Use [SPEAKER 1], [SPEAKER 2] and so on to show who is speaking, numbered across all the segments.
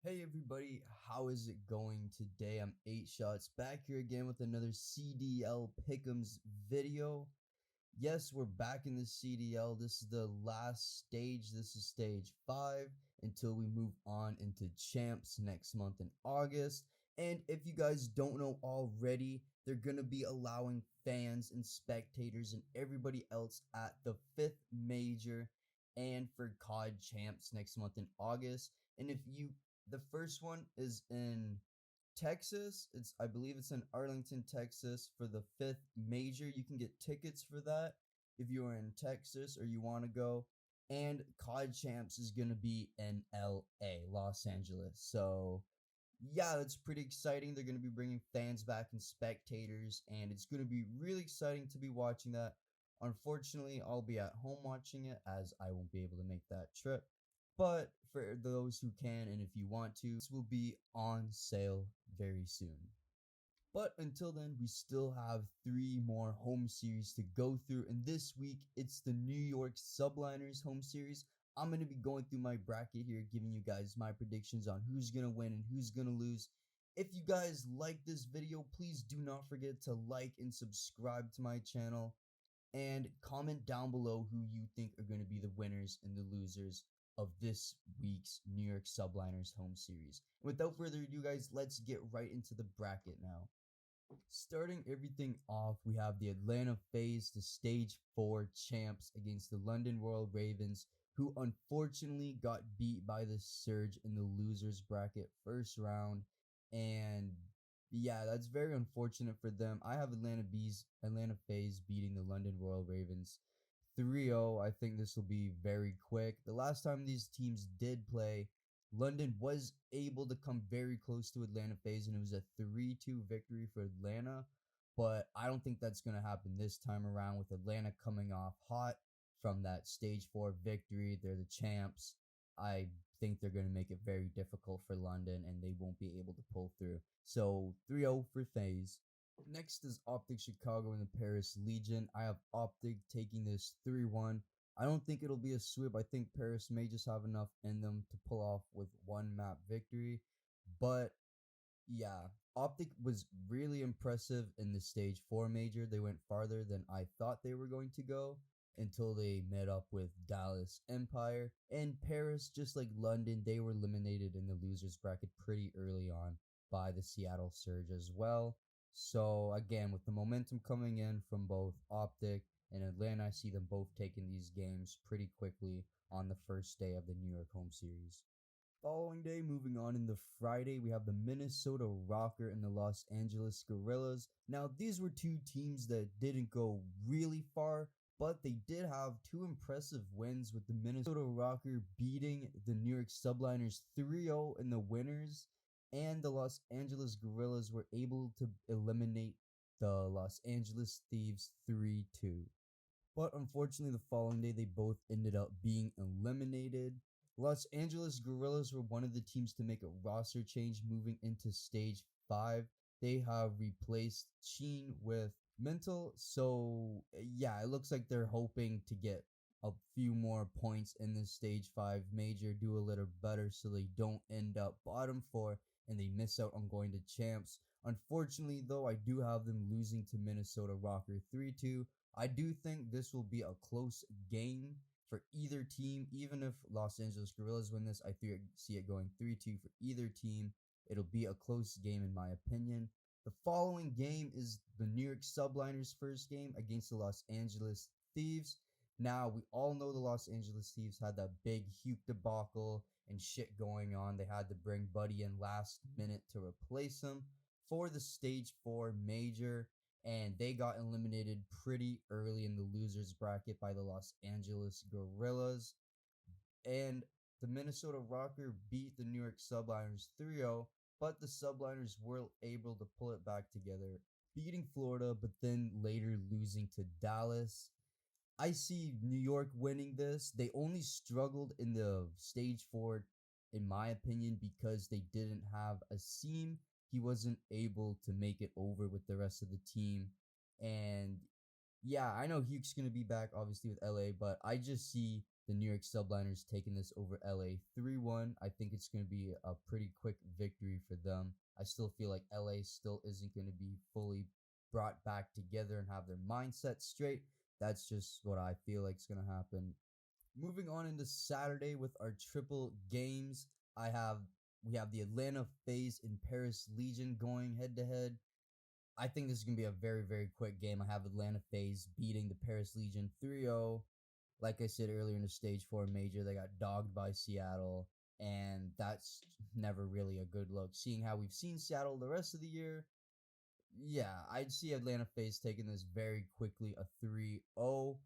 [SPEAKER 1] Hey everybody, how is it going today? I'm 8 Shots back here again with another CDL Pick'ems video. Yes, we're back in the CDL. This is the last stage. This is stage 5 until we move on into champs next month in August. And if you guys don't know already, they're going to be allowing fans and spectators and everybody else at the 5th major and for COD champs next month in August. And if you the first one is in Texas. I believe it's in Arlington, Texas for the 5th major. You can get tickets for that if you are in Texas or you want to go. And COD Champs is going to be in LA, Los Angeles. So, yeah, that's pretty exciting. They're going to be bringing fans back and spectators, and it's going to be really exciting to be watching that. Unfortunately, I'll be at home watching it as I won't be able to make that trip. But for those who can, and if you want to, this will be on sale very soon. But until then, we still have 3 more home series to go through. And this week, it's the New York Subliners home series. I'm going to be going through my bracket here, giving you guys my predictions on who's going to win and who's going to lose. If you guys like this video, please do not forget to like and subscribe to my channel. And comment down below who you think are going to be the winners and the losers of this week's New York Subliners home series. And without further ado, guys, let's get right into the bracket now. Starting everything off, we have the Atlanta FaZe, the Stage 4 champs against the London Royal Ravens, who unfortunately got beat by the Surge in the losers bracket first round. And yeah, that's very unfortunate for them. I have Atlanta FaZe beating the London Royal Ravens 3-0. I think this will be very quick. The last time these teams did play, London was able to come very close to Atlanta FaZe, and it was a 3-2 victory for Atlanta. But I don't think that's going to happen this time around with Atlanta coming off hot from that stage 4 victory. They're the champs. I think they're going to make it very difficult for London, and they won't be able to pull through. So 3-0 for FaZe. Next is Optic Chicago and the Paris Legion. I have Optic taking this 3-1. I don't think it'll be a sweep. I think Paris may just have enough in them to pull off with one map victory. But yeah, Optic was really impressive in the stage 4 major. They went farther than I thought they were going to go until they met up with Dallas Empire. And Paris, just like London, they were eliminated in the losers bracket pretty early on by the Seattle Surge as well. So again, with the momentum coming in from both Optic and Atlanta, I see them both taking these games pretty quickly on the first day of the New York home series. Following day, moving on in the Friday, we have the Minnesota Rocker and the Los Angeles Guerrillas. Now, these were two teams that didn't go really far, but they did have 2 impressive wins, with the Minnesota Rocker beating the New York Subliners 3-0 in the winners, and the Los Angeles Guerrillas were able to eliminate the Los Angeles Thieves 3-2. But unfortunately, the following day, they both ended up being eliminated. Los Angeles Guerrillas were one of the teams to make a roster change moving into stage 5. They have replaced Sheen with Mental. So yeah, it looks like they're hoping to get a few more points in the stage 5 major, do a little better so they don't end up bottom 4 and they miss out on going to champs. Unfortunately, though, I do have them losing to Minnesota Rocker 3-2. I do think this will be a close game for either team. Even if Los Angeles Guerrillas win this, I see it going 3-2 for either team. It'll be a close game in my opinion. The following game is the New York Subliners' first game against the Los Angeles Thieves. Now, we all know the Los Angeles Thieves had that big Hugh debacle and shit going on. They had to bring Buddy in last minute to replace him for the stage 4 major, and they got eliminated pretty early in the losers bracket by the Los Angeles Guerrillas. And the Minnesota Rocker beat the New York Subliners 3-0, but the Subliners were able to pull it back together, beating Florida, but then later losing to Dallas. I see New York winning this. They only struggled in the stage 4, in my opinion, because they didn't have a seam. He wasn't able to make it over with the rest of the team. And yeah, I know Hugh's going to be back, obviously, with LA, but I just see the New York Subliners taking this over LA 3-1. I think it's going to be a pretty quick victory for them. I still feel like LA still isn't going to be fully brought back together and have their mindset straight. That's just what I feel like is going to happen. Moving on into Saturday with our triple games, we have the Atlanta FaZe and Paris Legion going head to head. I think this is going to be a very, very quick game. I have Atlanta FaZe beating the Paris Legion 3-0. Like I said earlier in the stage 4 major, they got dogged by Seattle, and that's never really a good look. Seeing how we've seen Seattle the rest of the year, yeah, I'd see Atlanta FaZe taking this very quickly, a 3-0.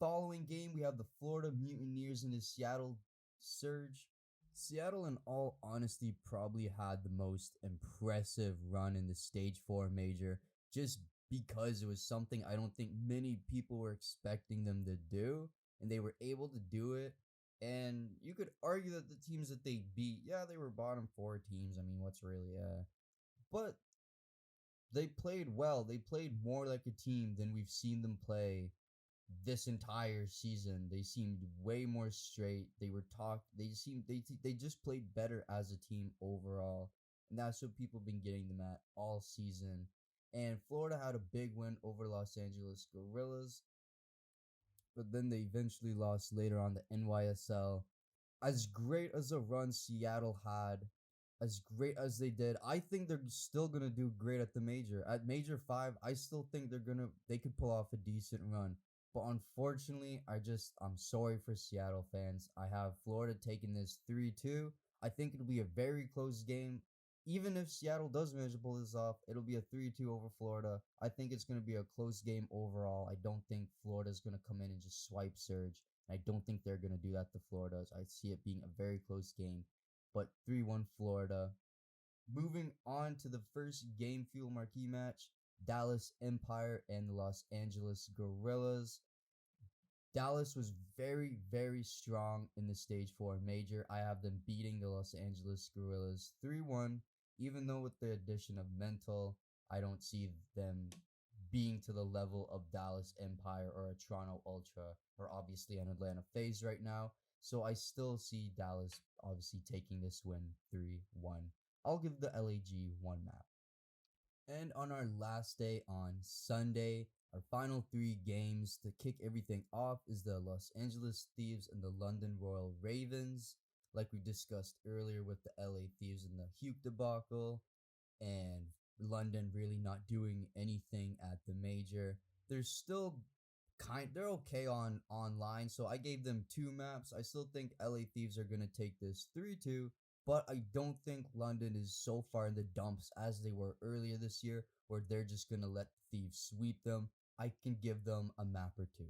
[SPEAKER 1] Following game, we have the Florida Mutineers and the Seattle Surge. Seattle, in all honesty, probably had the most impressive run in the Stage 4 major just because it was something I don't think many people were expecting them to do, and they were able to do it. And you could argue that the teams that they beat, yeah, they were bottom 4 teams. I mean, what's really, but they played well. They played more like a team than we've seen them play this entire season. They seemed way more straight. They were talk. They just played better as a team overall, and that's what people have been getting them at all season. And Florida had a big win over Los Angeles Gorillas, but then they eventually lost later on the NYSL. As great as a run Seattle had, as great as they did, I think they're still gonna do great at the major. At Major 5, I still think they could pull off a decent run. But unfortunately, I'm sorry for Seattle fans. I have Florida taking this 3-2. I think it'll be a very close game. Even if Seattle does manage to pull this off, it'll be a 3-2 over Florida. I think it's going to be a close game overall. I don't think Florida's going to come in and just swipe Surge. I don't think they're going to do that to Florida. I see it being a very close game, but 3-1 Florida. Moving on to the first game fuel marquee match, Dallas Empire and the Los Angeles Gorillas. Dallas was very, very strong in the Stage 4 major. I have them beating the Los Angeles Gorillas 3-1. Even though with the addition of Mental, I don't see them being to the level of Dallas Empire or a Toronto Ultra or obviously an Atlanta FaZe right now. So I still see Dallas obviously taking this win 3-1. I'll give the LAG one map. And on our last day on Sunday, our final 3 games to kick everything off is the Los Angeles Thieves and the London Royal Ravens. Like we discussed earlier with the LA Thieves and the Hugh debacle, and London really not doing anything at the major. They're still they're okay on online, so I gave them 2 maps. I still think LA Thieves are gonna take this 3-2, but I don't think London is so far in the dumps as they were earlier this year, where they're just gonna let the Thieves sweep them. I can give them a map or 2.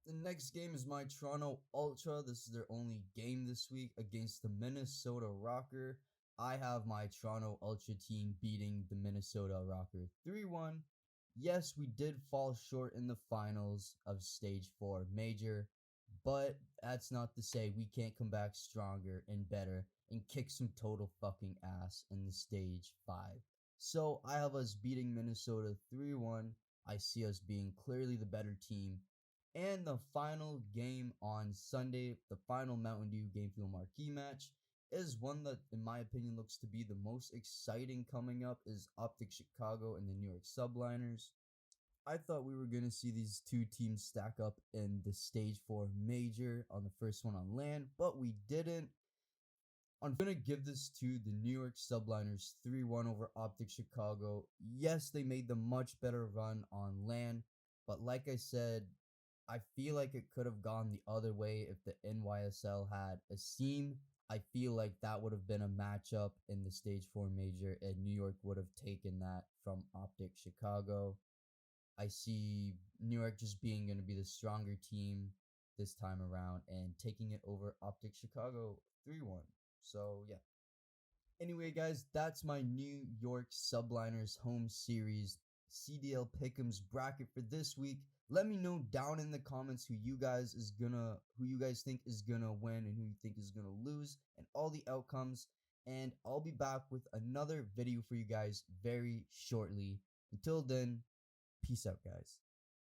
[SPEAKER 1] The next game is my Toronto Ultra. This is their only game this week against the Minnesota Rocker. I have my Toronto Ultra team beating the Minnesota Rocker 3-1. Yes, we did fall short in the finals of Stage 4 Major, but that's not to say we can't come back stronger and better and kick some total fucking ass in the Stage 5. So I have us beating Minnesota 3-1. I see us being clearly the better team. And the final game on Sunday, the final Mountain Dew Game Fuel Marquee match, is one that, in my opinion, looks to be the most exciting coming up, is Optic Chicago and the New York Subliners. I thought we were going to see these 2 teams stack up in the Stage 4 Major on the first one on land, but we didn't. I'm going to give this to the New York Subliners 3-1 over Optic Chicago. Yes, they made the much better run on land, but like I said, I feel like it could have gone the other way if the NYSL had a seam. I feel like that would have been a matchup in the Stage 4 Major, and New York would have taken that from Optic Chicago. I see New York just being going to be the stronger team this time around and taking it over Optic Chicago 3-1. So, yeah. Anyway, guys, that's my New York Subliners home series CDL Pick'ems bracket for this week. Let me know down in the comments who you guys think is gonna win and who you think is gonna lose and all the outcomes. And I'll be back with another video for you guys very shortly. Until then, peace out, guys.